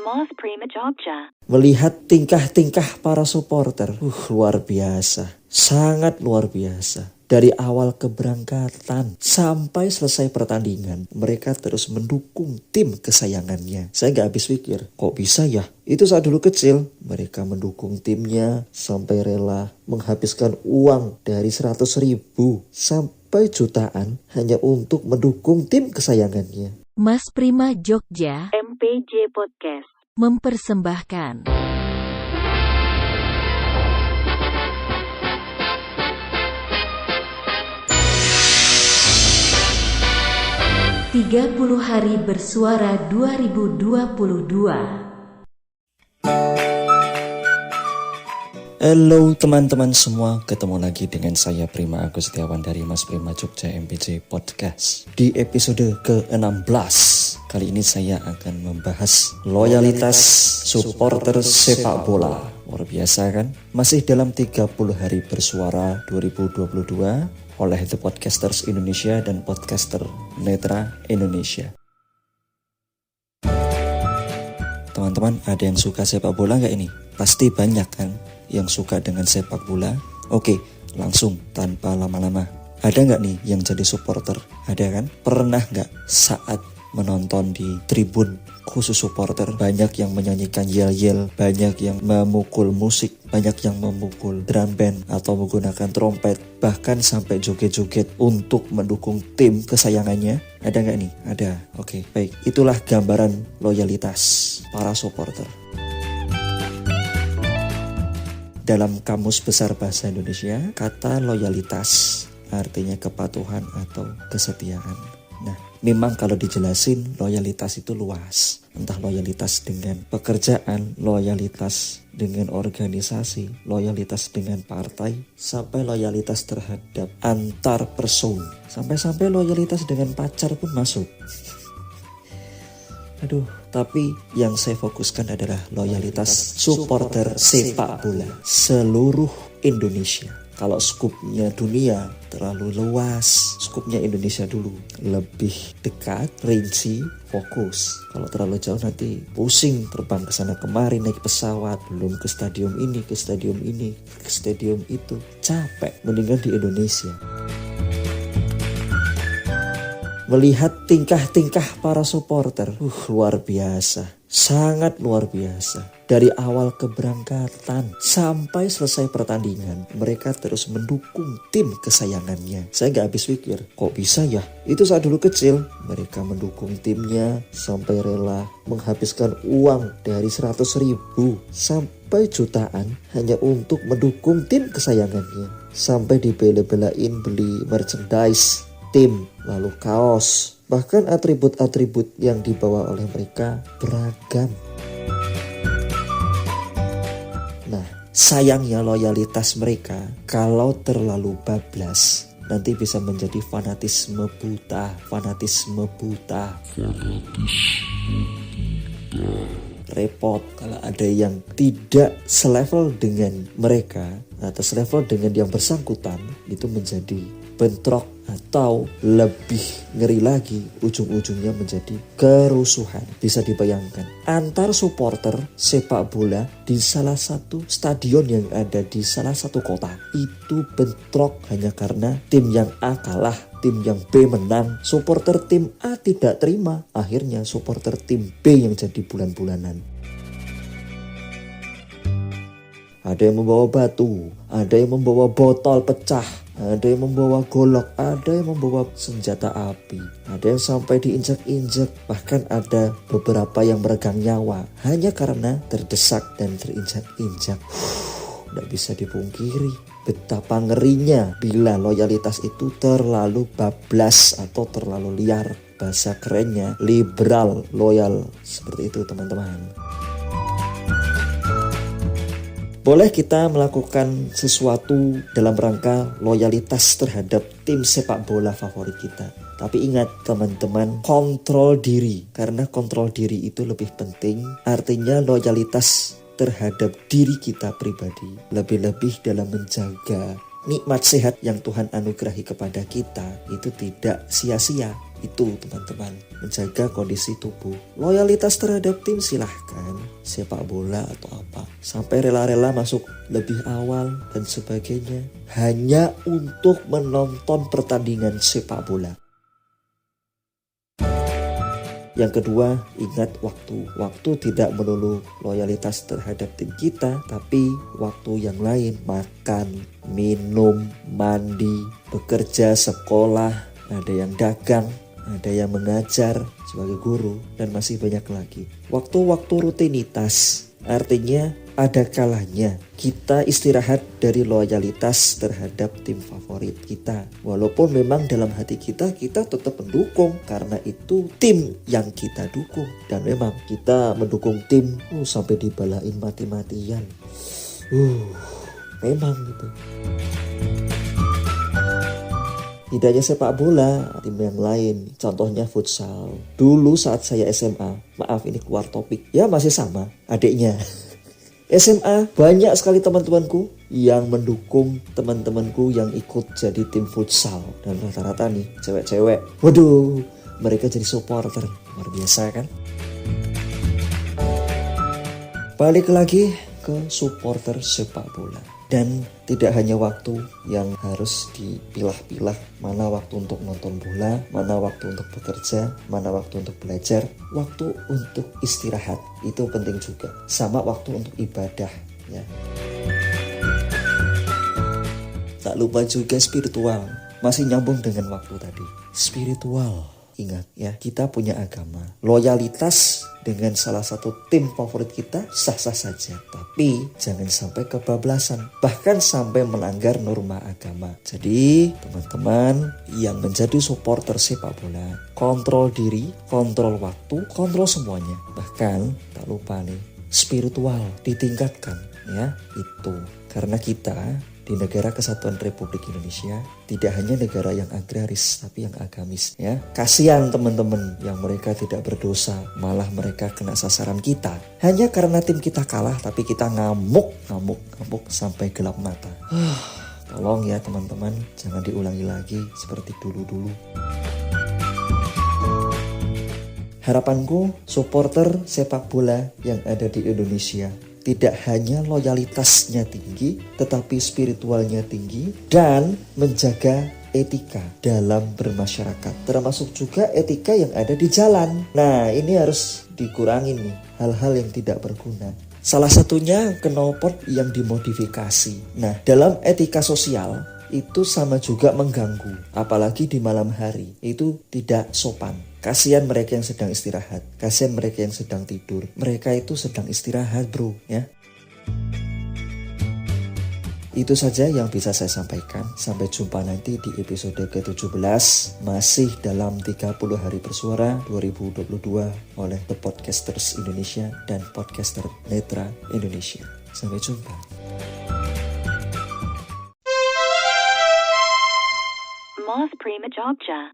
Mas Prima Jogja. Melihat tingkah-tingkah para supporter, luar biasa, sangat luar biasa. Dari awal keberangkatan sampai selesai pertandingan, mereka terus mendukung tim kesayangannya. Saya gak habis pikir, kok bisa ya? Itu saat dulu kecil, mereka mendukung timnya sampai rela menghabiskan uang dari 100.000 sampai jutaan hanya untuk mendukung tim kesayangannya. Mas Prima Jogja MPJ Podcast mempersembahkan 30 Hari Bersuara 2022. Halo teman-teman semua, ketemu lagi dengan saya Prima Agus Setiawan dari Mas Prima Jogja MPJ Podcast. Di episode ke-16, kali ini saya akan membahas loyalitas supporter sepak bola. Luar biasa kan? Masih dalam 30 Hari Bersuara 2022 oleh The Podcasters Indonesia dan Podcaster Netra Indonesia. Teman-teman, ada yang suka sepak bola nggak ini? Pasti banyak kan yang suka dengan sepak bola. Oke, langsung tanpa lama-lama. Ada nggak nih yang jadi supporter? Ada kan? Pernah nggak saat menonton di tribun khusus supporter, banyak yang menyanyikan yel-yel, banyak yang memukul musik, banyak yang memukul drum band atau menggunakan trompet, bahkan sampai joget-joget untuk mendukung tim kesayangannya? Ada nggak nih? Ada. Oke, baik. Itulah gambaran loyalitas para supporter. Dalam Kamus Besar Bahasa Indonesia, kata loyalitas artinya kepatuhan atau kesetiaan. Nah, memang kalau dijelasin loyalitas itu luas. Entah loyalitas dengan pekerjaan, loyalitas dengan organisasi, loyalitas dengan partai, sampai loyalitas terhadap antar person. Sampai-sampai loyalitas dengan pacar pun masuk. Aduh, tapi yang saya fokuskan adalah loyalitas supporter sepak bola seluruh Indonesia. Kalau skupnya dunia terlalu luas, skupnya Indonesia dulu lebih dekat, rinci, fokus. Kalau terlalu jauh nanti pusing terbang ke sana kemari naik pesawat, belum ke stadium ini, ke stadium ini, ke stadium itu. Capek, mendingan di Indonesia. Melihat tingkah-tingkah para supporter, luar biasa, sangat luar biasa. Dari awal keberangkatan sampai selesai pertandingan, mereka terus mendukung tim kesayangannya. Saya gak habis pikir, kok bisa ya? Itu saat dulu kecil, mereka mendukung timnya sampai rela menghabiskan uang dari 100.000 sampai jutaan hanya untuk mendukung tim kesayangannya. Sampai dibela-belain beli merchandise tim, lalu kaos, bahkan atribut-atribut yang dibawa oleh mereka beragam. Nah, sayangnya loyalitas mereka kalau terlalu bablas nanti bisa menjadi fanatisme buta. Repot kalau ada yang tidak selevel dengan mereka atau selevel dengan yang bersangkutan, itu menjadi bentrok atau lebih ngeri lagi ujung-ujungnya menjadi kerusuhan. Bisa dibayangkan antar supporter sepak bola di salah satu stadion yang ada di salah satu kota itu bentrok hanya karena tim yang A kalah, tim yang B menang. Supporter tim A tidak terima, akhirnya supporter tim B yang jadi bulan-bulanan. Ada yang membawa batu, ada yang membawa botol pecah, ada yang membawa golok, ada yang membawa senjata api, ada yang sampai diinjak-injak, bahkan ada beberapa yang meregang nyawa hanya karena terdesak dan terinjak-injak. Tidak bisa dipungkiri betapa ngerinya bila loyalitas itu terlalu bablas atau terlalu liar. Bahasa kerennya liberal loyal, seperti itu teman-teman. Boleh kita melakukan sesuatu dalam rangka loyalitas terhadap tim sepak bola favorit kita. Tapi ingat teman-teman, kontrol diri. Karena kontrol diri itu lebih penting. Artinya loyalitas terhadap diri kita pribadi. Lebih-lebih dalam menjaga nikmat sehat yang Tuhan anugerahi kepada kita. Itu tidak sia-sia. Itu teman-teman, menjaga kondisi tubuh. Loyalitas terhadap tim silahkan, sepak bola atau apa. Sampai rela-rela masuk lebih awal dan sebagainya. Hanya untuk menonton pertandingan sepak bola. Yang kedua, ingat waktu. Waktu tidak melulu loyalitas terhadap tim kita, tapi waktu yang lain, makan, minum, mandi, bekerja, sekolah, ada yang dagang, ada yang mengajar sebagai guru, dan masih banyak lagi. Waktu-waktu rutinitas, artinya ada kalanya kita istirahat dari loyalitas terhadap tim favorit kita. Walaupun memang dalam hati kita tetap mendukung karena itu tim yang kita dukung. Dan memang kita mendukung tim sampai dibalain mati-matian. Memang gitu. Tidak hanya sepak bola, tim yang lain. Contohnya futsal. Dulu saat saya SMA, maaf ini keluar topik. Ya masih sama, adiknya. SMA banyak sekali teman-temanku yang mendukung teman-temanku yang ikut jadi tim futsal. Dan rata-rata nih cewek-cewek. Waduh, mereka jadi supporter. Luar biasa kan? Balik lagi ke supporter sepak bola. Dan tidak hanya waktu yang harus dipilah-pilah, mana waktu untuk nonton bola, mana waktu untuk bekerja, mana waktu untuk belajar, waktu untuk istirahat itu penting juga, sama waktu untuk ibadah ya. Tak lupa juga spiritual, masih nyambung dengan waktu tadi. Spiritual, ingat ya, kita punya agama. Loyalitas dengan salah satu tim favorit kita sah-sah saja. Tapi jangan sampai kebablasan. Bahkan sampai melanggar norma agama. Jadi teman-teman yang menjadi supporter sepak bola, kontrol diri, kontrol waktu, kontrol semuanya. Bahkan tak lupa nih, spiritual ditingkatkan ya. Itu karena kita di negara kesatuan Republik Indonesia tidak hanya negara yang agraris tapi yang agamis ya. Kasihan teman-teman yang mereka tidak berdosa, malah mereka kena sasaran kita. Hanya karena tim kita kalah tapi kita ngamuk sampai gelap mata. Tolong ya teman-teman, jangan diulangi lagi seperti dulu-dulu. Harapanku supporter sepak bola yang ada di Indonesia tidak hanya loyalitasnya tinggi, tetapi spiritualnya tinggi dan menjaga etika dalam bermasyarakat. Termasuk juga etika yang ada di jalan. Nah, ini harus dikurangin nih, hal-hal yang tidak berguna. Salah satunya knalpot yang dimodifikasi. Nah, dalam etika sosial itu sama juga mengganggu, apalagi di malam hari. Itu tidak sopan. Kasihan mereka yang sedang istirahat, kasihan mereka yang sedang tidur. Mereka itu sedang istirahat bro ya. Itu saja yang bisa saya sampaikan. Sampai jumpa nanti di episode ke-17. Masih dalam 30 hari bersuara 2022 oleh The Podcasters Indonesia dan Podcaster Netra Indonesia. Sampai jumpa. Moth Prima Jogja.